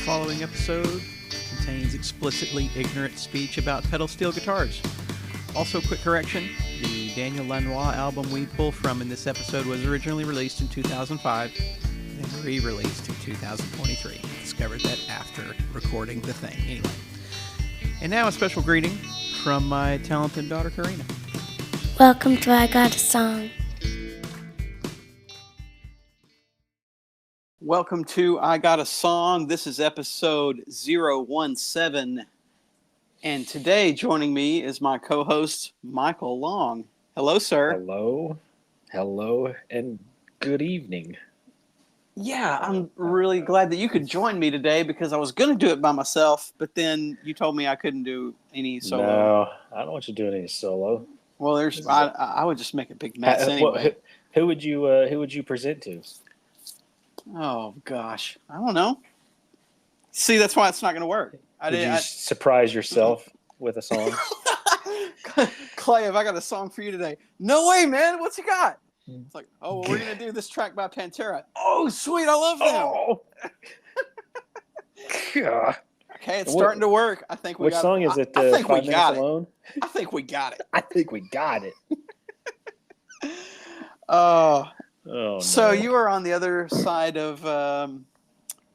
following episode contains explicitly ignorant speech about pedal steel guitars. Also, quick correction, the Daniel Lanois album we pull from in this episode was originally released in 2005, then re-released in 2023. Discovered that after recording the thing. Anyway. And now a special greeting from my talented daughter, Karina. Welcome to I Got a Song. Welcome to I Got a Song. This is episode 017. And today joining me is my co-host, Michael Long. Hello, sir. Hello, and good evening. Yeah, I'm really glad that you could join me today because I was going to do it by myself, but then you told me I couldn't do any solo. No, I don't want you doing any solo. Well, I would just make a big mess anyway. Who would you present to? Oh gosh, I don't know. See, that's why it's not going to work. Did you surprise yourself with a song? Clay, have I got a song for you today? No way, man. What's you got? It's like, oh, well, we're going to do this track by Pantera. Oh, sweet. I love them. Oh. God. Okay, it's starting to work. I think we Which got song is it? I think we got it. Alone? I think we got it. I think we got it. Oh, so no. you are on the other side of the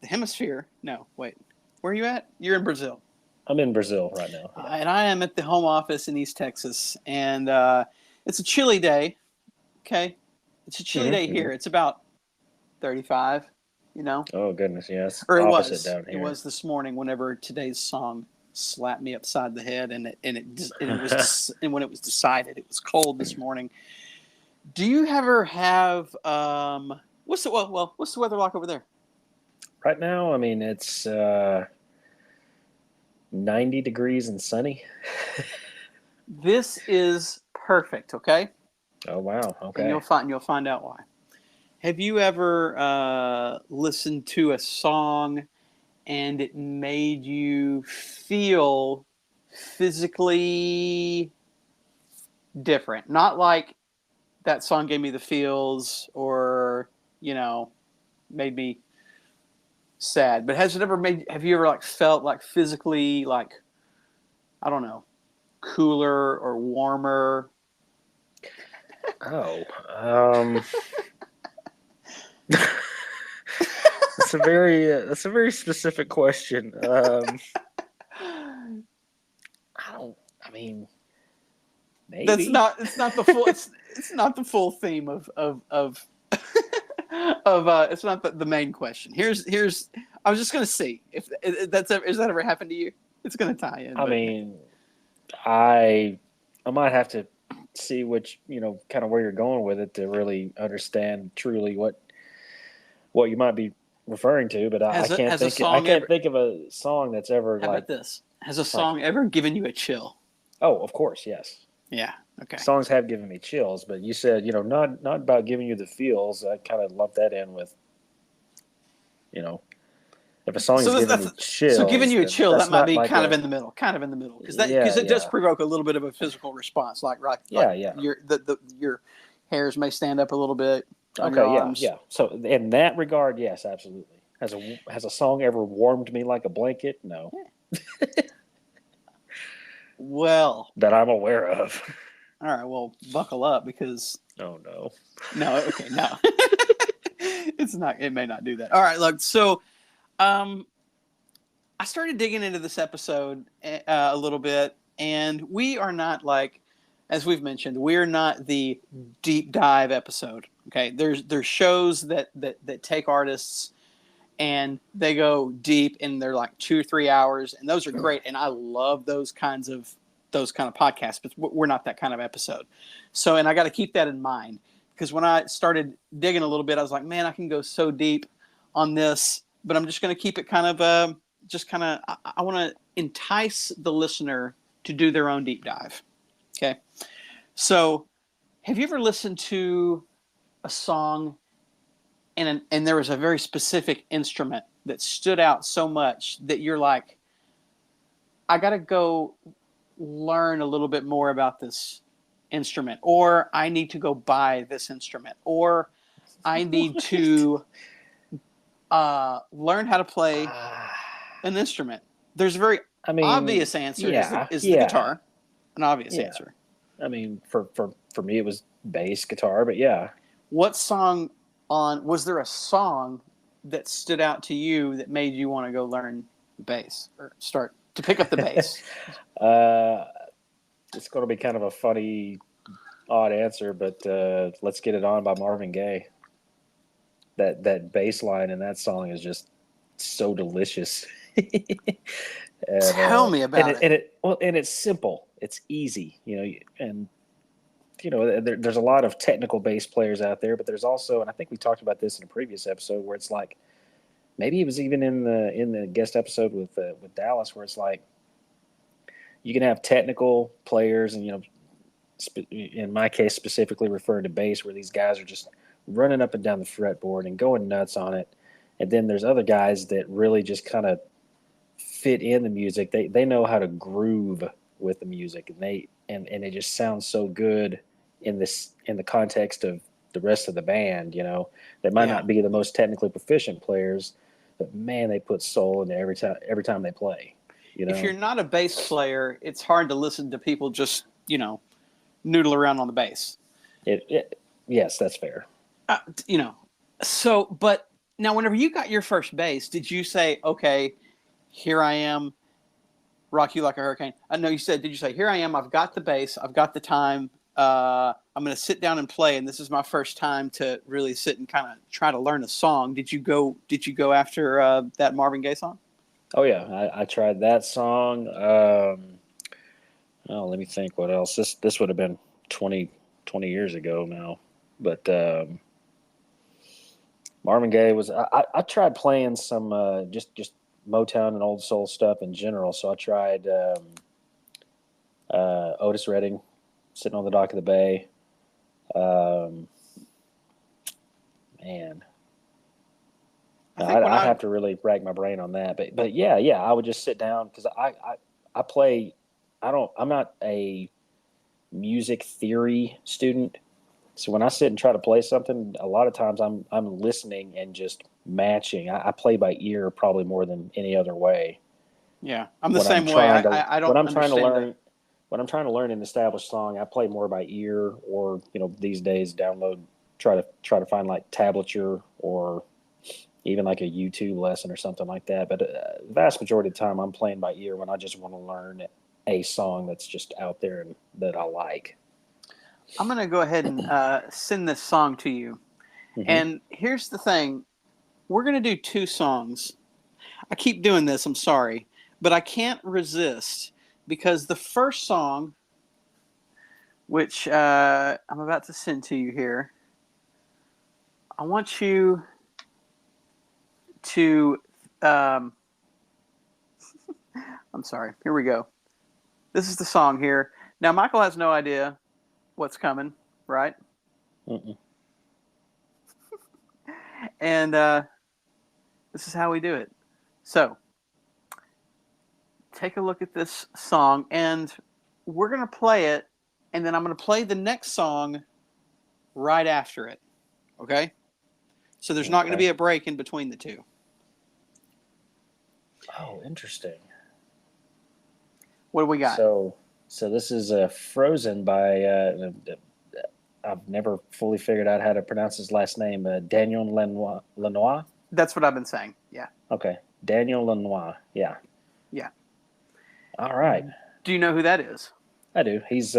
hemisphere. No, wait. Where are you at? You're in Brazil. I'm in Brazil right now. And I am at the home office in East Texas. And it's a chilly day. Okay. It's a chilly day here. It's about 35, you know. Oh, goodness, yes. Or it Opposite was. Down here. It was this morning whenever today's song slapped me upside the head. And when it was decided, it was cold this morning. Do you ever have what's the weather like over there? Right now, I mean, it's 90 degrees and sunny. This is perfect, okay? Oh, wow. Okay. And you'll find out why. Have you ever listened to a song and it made you feel physically different? Not like that song gave me the feels or, you know, made me sad. But have you ever like felt like physically like, I don't know, cooler or warmer? Oh, that's a very specific question. I mean, maybe It's not the full theme of it's not the main question. Here's I was just gonna see if has that ever happened to you? It's gonna tie in. I mean, I might have to see which, kind of where you're going with it to really understand truly what you might be referring to. But I can't think of a song that's ever how about this? Has a song ever given you a chill? Oh, of course, yes. Yeah. Okay. Songs have given me chills, but you said, not about giving you the feels. I kind of lump that in with, if a song is giving me chills. So giving you a chill, that might be like kind of in the middle, because it does provoke a little bit of a physical response, your hairs may stand up a little bit. On your arms. Yeah. So in that regard, yes, absolutely. Has a song ever warmed me like a blanket? No. Yeah. Well, that I'm aware of. All right, well, buckle up because. Oh no. No, okay, no. It's not. It may not do that. All right, look. So, I started digging into this episode a little bit, and we are not like, as we've mentioned, we're not the deep dive episode. Okay, there's shows that take artists and they go deep and they're like 2 or 3 hours, and those are great, and I love those kind of podcasts, but we're not that kind of episode. So, and I got to keep that in mind, because when I started digging a little bit, I was like, man, I can go so deep on this, but I'm just going to keep it kind of I want to entice the listener to do their own deep dive. Okay. So have you ever listened to a song and there was a very specific instrument that stood out so much that you're like, I got to go learn a little bit more about this instrument, or I need to go buy this instrument, or I need to learn how to play an instrument? There's a very I mean, obvious answer yeah, is the yeah, guitar. An obvious yeah. answer. I mean, for me, it was bass guitar, but yeah. What song was there a song that stood out to you that made you want to go learn bass or start to pick up the bass? It's going to be kind of a funny, odd answer, but "Let's Get It On" by Marvin Gaye. That bass line in that song is just so delicious. and Tell me about it. and it's simple. It's easy, and there's a lot of technical bass players out there, but there's also, and I think we talked about this in a previous episode, where it's like maybe it was even in the guest episode with Dallas, where it's like you can have technical players, and in my case specifically referring to bass, where these guys are just running up and down the fretboard and going nuts on it, and then there's other guys that really just kind of fit in the music. They know how to groove with the music, and it just sounds so good in the context of the rest of the band. They might not be the most technically proficient players, but man, they put soul into every time they play. If you're not a bass player, it's hard to listen to people just noodle around on the bass. Yes, that's fair. So, but now whenever you got your first bass, did you say, okay, here I am, rock you like a hurricane? I know you said, did you say, here I am, I've got the bass, I've got the time, I'm going to sit down and play, and this is my first time to really sit and kind of try to learn a song. Did you go after that Marvin Gaye song? Oh yeah, I tried that song. Let me think what else. This would have been 20 years ago now. But Marvin Gaye was. I tried playing some just Motown and old soul stuff in general. So I tried Otis Redding, Sitting on the Dock of the Bay. Man, I'd have to really rack my brain on that. But yeah, I would just sit down because I play. I'm not a music theory student. So when I sit and try to play something, a lot of times I'm listening and just matching. I play by ear probably more than any other way. Yeah, I'm the same way. I don't. When I'm trying to learn, when I'm trying to learn an established song, I play more by ear, or these days try to find like tablature or even like a YouTube lesson or something like that. But the vast majority of the time, I'm playing by ear when I just want to learn a song that's just out there and that I like. I'm going to go ahead and send this song to you. Mm-hmm. And here's the thing. We're going to do 2 songs. I keep doing this, I'm sorry. But I can't resist because the first song, which I'm about to send to you here, I want you to... I'm sorry. Here we go. This is the song here. Now, Michael has no idea what's coming, right? Mm-mm. And this is how we do it. So, take a look at this song, and we're going to play it, and then I'm going to play the next song right after it. Okay? So there's not going to be a break in between the 2. Oh, interesting. What do we got? So this is Frozen by, I've never fully figured out how to pronounce his last name, Daniel Lanois? That's what I've been saying, yeah. Okay, Daniel Lanois, yeah. Yeah. All right. Do you know who that is? I do. He's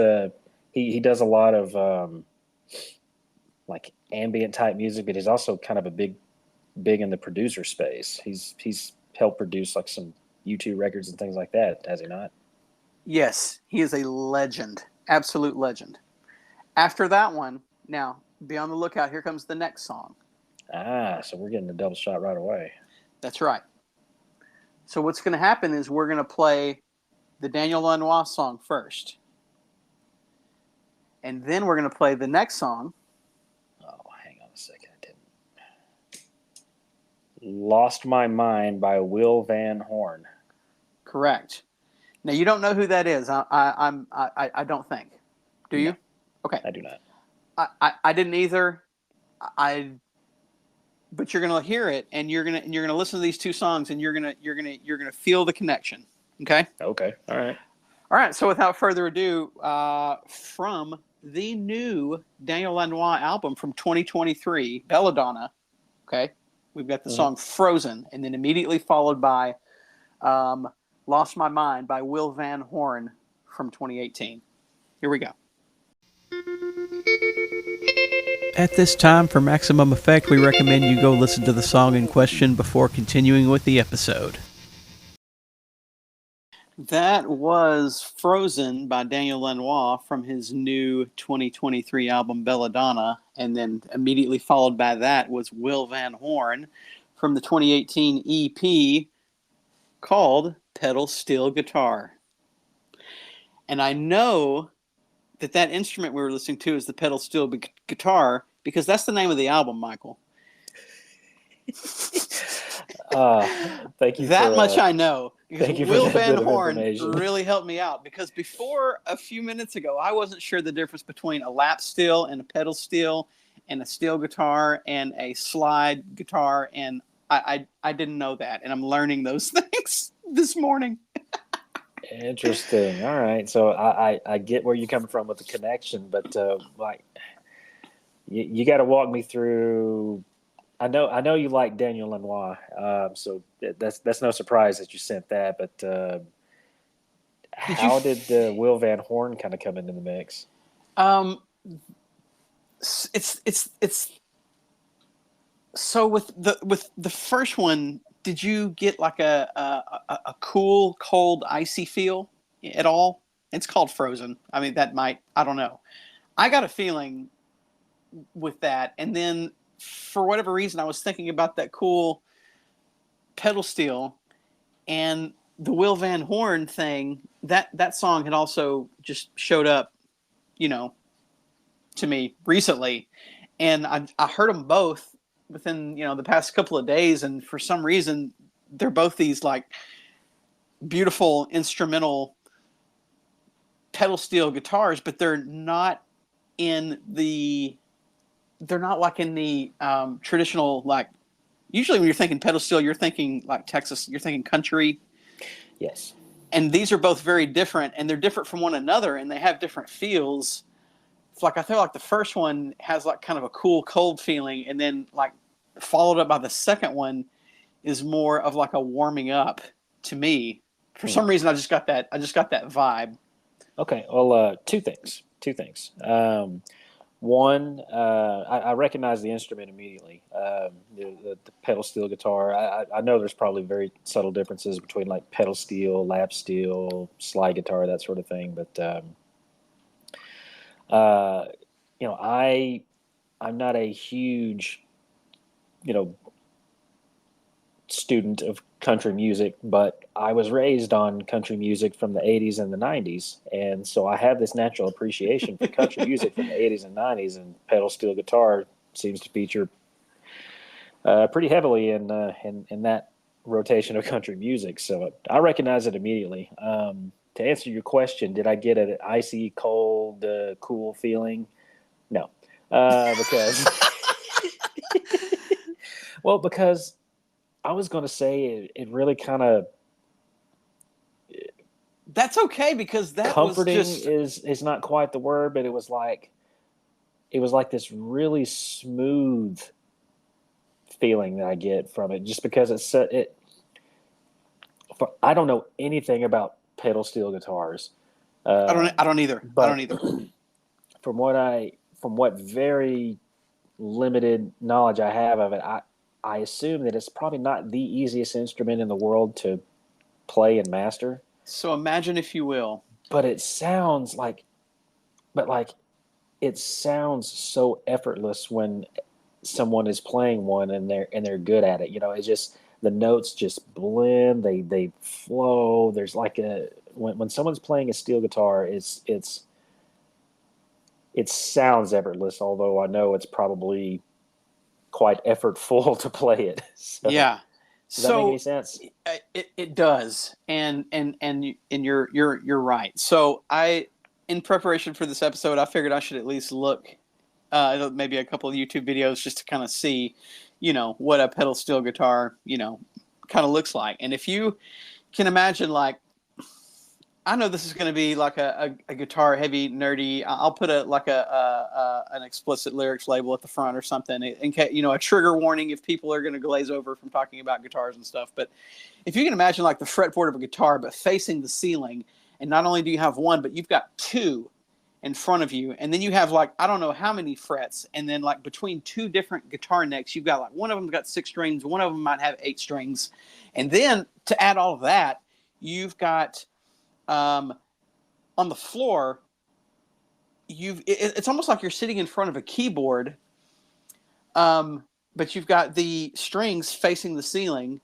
he does a lot of like ambient type music, but he's also kind of a big in the producer space. He's helped produce like some U2 records and things like that, has he not? Yes, he is a legend, absolute legend. After that one, now, be on the lookout. Here comes the next song. So we're getting a double shot right away. That's right. So what's going to happen is we're going to play the Daniel Lanois song first. And then we're going to play the next song. Oh, hang on a second. I didn't. Lost My Mind by Will Van Horn. Correct. Now, you don't know who that is. I don't think. Do you? No, okay. I do not. I didn't either. I but you're gonna hear it, and you're gonna listen to these two songs, and you're gonna feel the connection. Okay. Okay. All right. All right. So without further ado, from the new Daniel Lanois album from 2023, Belladonna. Okay, we've got the song "Frozen," and then immediately followed by "Lost My Mind" by Will Van Horn from 2018. Here we go. At this time, for maximum effect, we recommend you go listen to the song in question before continuing with the episode. That was "Frozen" by Daniel Lanois from his new 2023 album Belladonna, and then immediately followed by that was Will Van Horn from the 2018 EP called Pedal Steel Guitar. And I know that instrument we were listening to is the pedal steel guitar, because that's the name of the album, Michael. Thank you. That much I know. Because Will Van Horn really helped me out, because before a few minutes ago, I wasn't sure the difference between a lap steel and a pedal steel and a steel guitar and a slide guitar, and I didn't know that, and I'm learning those things this morning. Interesting. All right. So I get where you're coming from with the connection, but like you got to walk me through. I know you like Daniel Lanois, so that's no surprise that you sent that. But how did Will Van Horn kind of come into the mix? It's so with the first one. Did you get like a cool, cold, icy feel at all? It's called Frozen. I mean, I don't know. I got a feeling with that. And then for whatever reason, I was thinking about that cool pedal steel, and the Will Van Horn thing, that song had also just showed up, to me recently. And I heard them both within the past couple of days, and for some reason they're both these like beautiful instrumental pedal steel guitars, but they're not like in the traditional, like, usually when you're thinking pedal steel, you're thinking like Texas, you're thinking country. Yes. And these are both very different, and they're different from one another, and they have different feels. It's like, I feel like the first one has like kind of a cool, cold feeling, and then like followed up by the second one is more of like a warming up to me. For some reason, I just got that vibe. Okay. Well, two things. One, I recognize the instrument immediately. The pedal steel guitar. I know there's probably very subtle differences between like pedal steel, lap steel, slide guitar, that sort of thing. But I'm not a huge, student of country music, but I was raised on country music from the 80s and the 90s, and so I have this natural appreciation for country music from the 80s and 90s, and pedal steel guitar seems to feature pretty heavily in that rotation of country music. So I recognize it immediately. To answer your question, did I get an icy, cold, cool feeling? No, because because I was going to say it really kind of. That's okay, because that comforting was just... is not quite the word, but it was like this really smooth feeling that I get from it, just because I don't know anything about pedal steel guitars. I don't either. From what very limited knowledge I have of it, I assume that it's probably not the easiest instrument in the world to play and master. So imagine, if you will. But it sounds it sounds so effortless when someone is playing one and they're good at it. It's just, the notes just blend, they flow. There's like when someone's playing a steel guitar, it sounds effortless, although I know it's probably quite effortful to play it. So, yeah. Does that make any sense? It does, and you're right. So in preparation for this episode, I figured I should at least look maybe a couple of YouTube videos just to kind of see, what a pedal steel guitar, kind of looks like. And if you can imagine, like, I know this is going to be like a guitar heavy nerdy. I'll put an explicit lyrics label at the front or something in case, a trigger warning if people are going to glaze over from talking about guitars and stuff. But if you can imagine like the fretboard of a guitar, but facing the ceiling, and not only do you have one, but you've got two in front of you, and then you have like I don't know how many frets, and then like between two different guitar necks, you've got like one of them's got 6 strings, one of them might have 8 strings, and then to add all of that, you've got on the floor, it's almost like you're sitting in front of a keyboard, but you've got the strings facing the ceiling,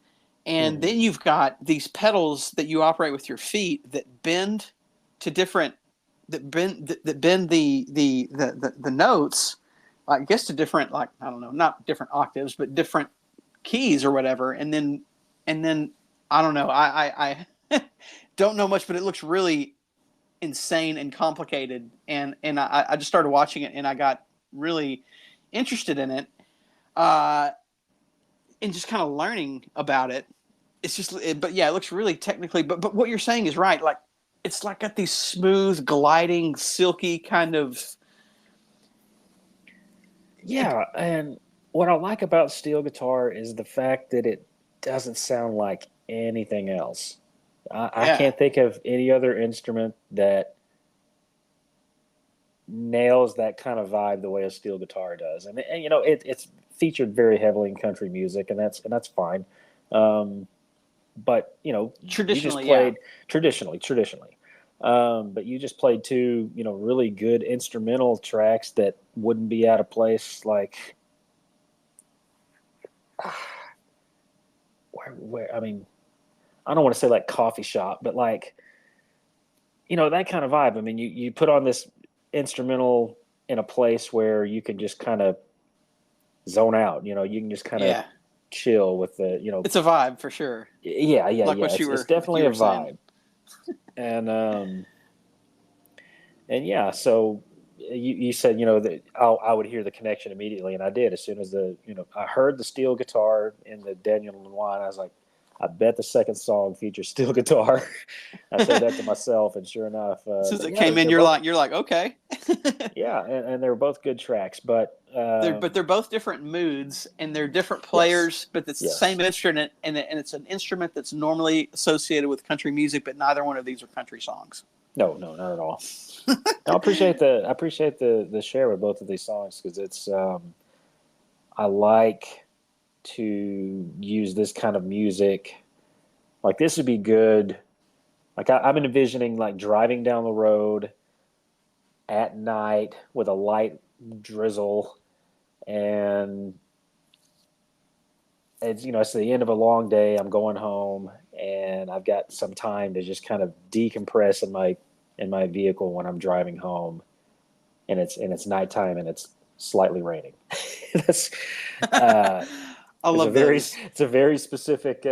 and then you've got these pedals that you operate with your feet that bend to different that bend the notes, I guess, to different, like, I don't know, not different octaves, but different keys or whatever, and then I don't know, I don't know much, but it looks really insane and complicated, and I just started watching it, and I got really interested in it, and just kind of learning about it. It's just, but yeah, it looks really technically, but what you're saying is right. Like, it's like got these smooth, gliding, silky kind of. Yeah, and what I like about steel guitar is the fact that it doesn't sound like anything else. I can't think of any other instrument that nails that kind of vibe the way a steel guitar does, and it's featured very heavily in country music, and that's fine. But Traditionally, you just played traditionally. But you just played 2, really good instrumental tracks that wouldn't be out of place. Like, where I mean, I don't want to say like coffee shop, but like, that kind of vibe. I mean, you put on this instrumental in a place where you can just kind of zone out. You can just kind of chill with the. It's a vibe for sure. Yeah. It's definitely a vibe. And yeah, so you said that I would hear the connection immediately, and I did as soon as I heard the steel guitar in the Daniel Lanois, and I was like, I bet the second song features steel guitar. I said that to myself, and sure enough, since it came in, you're like okay. Yeah, and they were both good tracks, but they're both different moods, and they're different players, but it's the same instrument, and it's an instrument that's normally associated with country music, but neither one of these are country songs. No, not at all. I appreciate the share with both of these songs, because it's I like to use this kind of music. Like, this would be good. Like, I'm envisioning like driving down the road at night with a light drizzle, and it's the end of a long day. I'm going home, and I've got some time to just kind of decompress in my vehicle when I'm driving home, and it's nighttime and it's slightly raining. That's I love those. It's a very specific.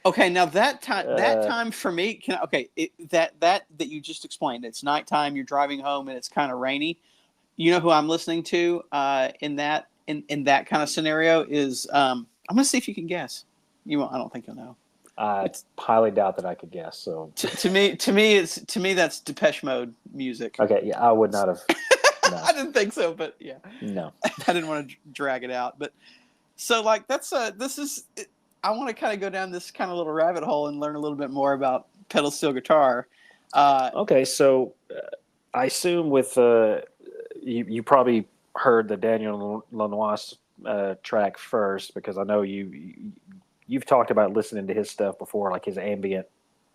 Okay, now that time for me, that you just explained. It's nighttime. You're driving home and it's kind of rainy. You know who I'm listening to in that kind of scenario is I'm gonna see if you can guess. You won't. I don't think you'll know. I highly doubt that I could guess. So to me that's Depeche Mode music. Okay, yeah, I would not have. No. I didn't think so, but yeah. No, I didn't want to drag it out, but so like that's this is. I want to kind of go down this kind of little rabbit hole and learn a little bit more about pedal steel guitar. Okay, so I assume with you probably heard the Daniel Lanois track first, because I know you've talked about listening to his stuff before, like his ambient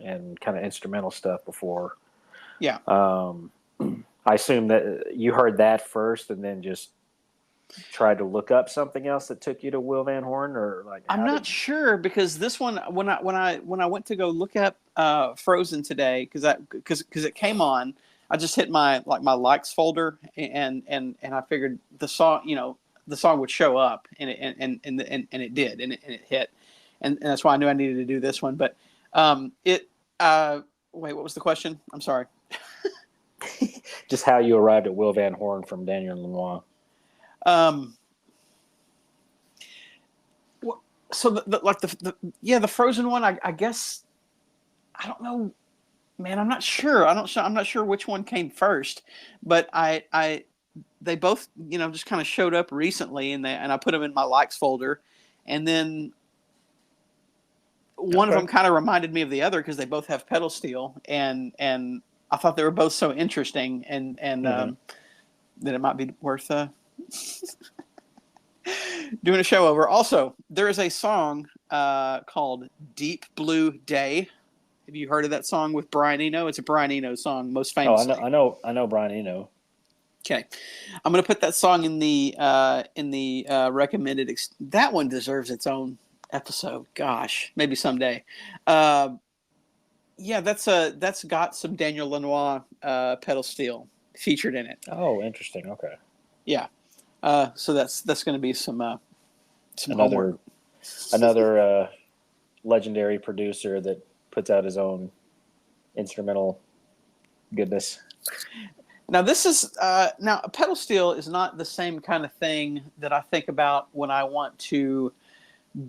and kind of instrumental stuff before. Yeah. I assume that you heard that first and then just tried to look up something else that took you to Will Van Horn, or like I'm not sure, because this one, when I went to go look up Frozen today, because it came on, I just hit my likes folder, and I figured the song would show up, and it did, and it hit, and that's why I knew I needed to do this one. But wait, what was the question? I'm sorry. Just how you arrived at Will Van Horn from Daniel Lanois. So the Frozen one, I guess, I don't know, man. I'm not sure. I'm not sure which one came first, but they both, just kind of showed up recently, and I put them in my likes folder, and then one of them kind of reminded me of the other because they both have pedal steel, and I thought they were both so interesting, and that it might be worth doing a show over. Also, there is a song called "Deep Blue Day." Have you heard of that song with Brian Eno? It's a Brian Eno song, most famously. I know Brian Eno. Okay, I'm going to put that song in the recommended. That one deserves its own episode. Gosh, maybe someday. Yeah, that's got some Daniel Lanois pedal steel featured in it. Oh, interesting. Okay. Yeah. So that's going to be some homework. Another legendary producer that puts out his own instrumental goodness. Now this is now pedal steel is not the same kind of thing that I think about when I want to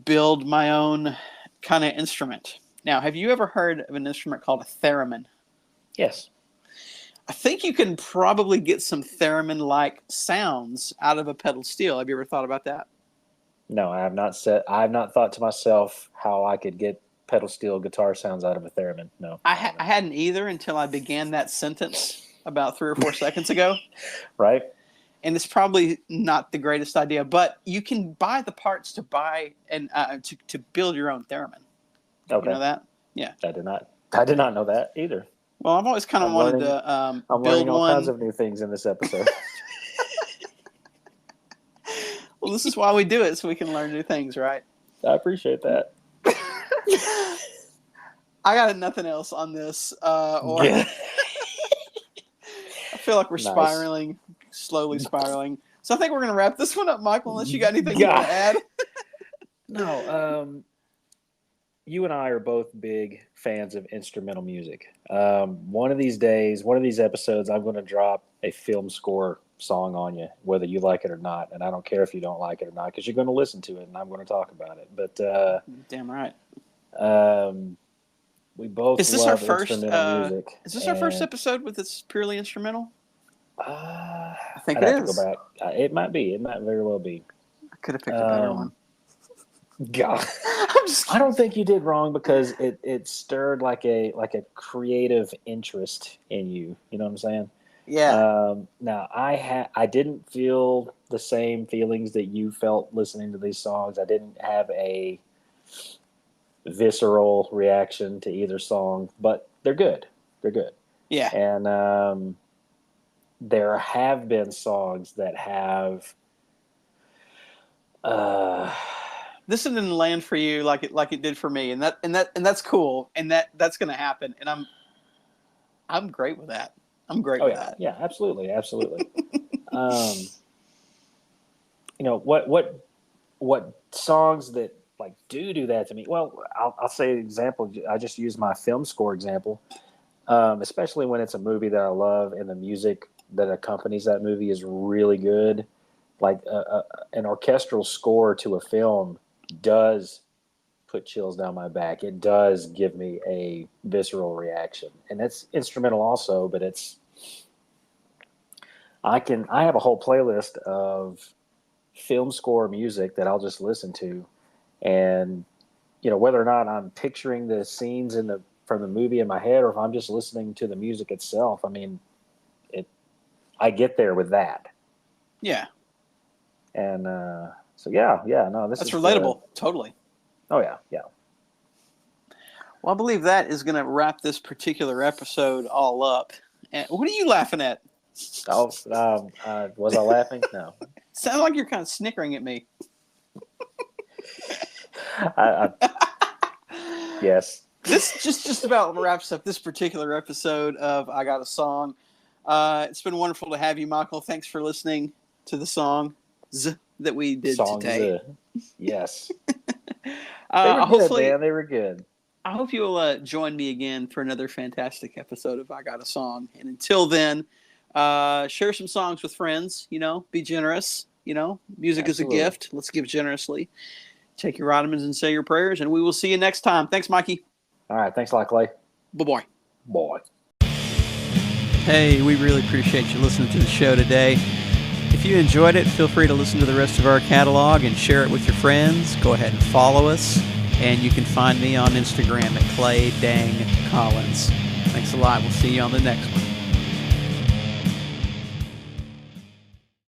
build my own kind of instrument. Now, have you ever heard of an instrument called a theremin? Yes. I think you can probably get some theremin-like sounds out of a pedal steel. Have you ever thought about that? No, I have not thought to myself how I could get pedal steel guitar sounds out of a theremin. No. I hadn't either until I began that sentence about 3 or 4 seconds ago. Right. And it's probably not the greatest idea, but you can buy the parts to buy and to build your own theremin. Okay. You know that? Yeah. I did not know that either. Well, I've always kind of wanted to I'm build learning all one. kinds of new things in this episode. Well, this is why we do it, so we can learn new things, right? I appreciate that. I got nothing else on this. I feel like we're slowly spiraling. So I think we're going to wrap this one up, Michael, unless you got anything you want to add. No. You and I are both big fans of instrumental music. One of these days, one of these episodes, I'm going to drop a film score song on you, whether you like it or not. And I don't care if you don't like it or not, because you're going to listen to it, and I'm going to talk about it. But damn right. We both love instrumental music. Is this our first episode with this purely instrumental? I think I'd it have is. to go back. It might be. It might very well be. I could have picked a better one. God, I don't think you did wrong, because it stirred like a creative interest in you. You know what I'm saying? Yeah. Now I didn't feel the same feelings that you felt listening to these songs. I didn't have a visceral reaction to either song, but they're good. They're good. Yeah. And there have been songs that have this didn't land for you like it did for me, and that's cool, and that's going to happen, and I'm great with that. I'm great with that. Yeah, absolutely. What songs that like do that to me? Well, I'll say an example. I just use my film score example, especially when it's a movie that I love and the music that accompanies that movie is really good. Like an orchestral score to a film does put chills down my back. It does give me a visceral reaction, and that's instrumental also. But I have a whole playlist of film score music that I'll just listen to, and whether or not I'm picturing the scenes from the movie in my head, or if I'm just listening to the music itself. I mean, I get there with that. Yeah. And so that's relatable. Totally. Oh yeah. Well, I believe that is going to wrap this particular episode all up. And what are you laughing at? Oh, was I laughing? No. Sounds like you're kind of snickering at me. Yes. This just about wraps up this particular episode of I Got a Song. It's been wonderful to have you, Michael. Thanks for listening to the songs that we did today. Yes. They were good, man. They were good. I hope you'll join me again for another fantastic episode of I Got a Song. And until then, share some songs with friends. Be generous. Music Absolutely. is a gift. Let's give generously. Take your vitamins and say your prayers, and we will see you next time. Thanks, Mikey. All right. Thanks a lot, Clay. Bye-bye. Boy. Hey, we really appreciate you listening to the show today. If you enjoyed it, feel free to listen to the rest of our catalog and share it with your friends. Go ahead and follow us, and you can find me on Instagram at Clay Dang Collins. Thanks a lot. We'll see you on the next one.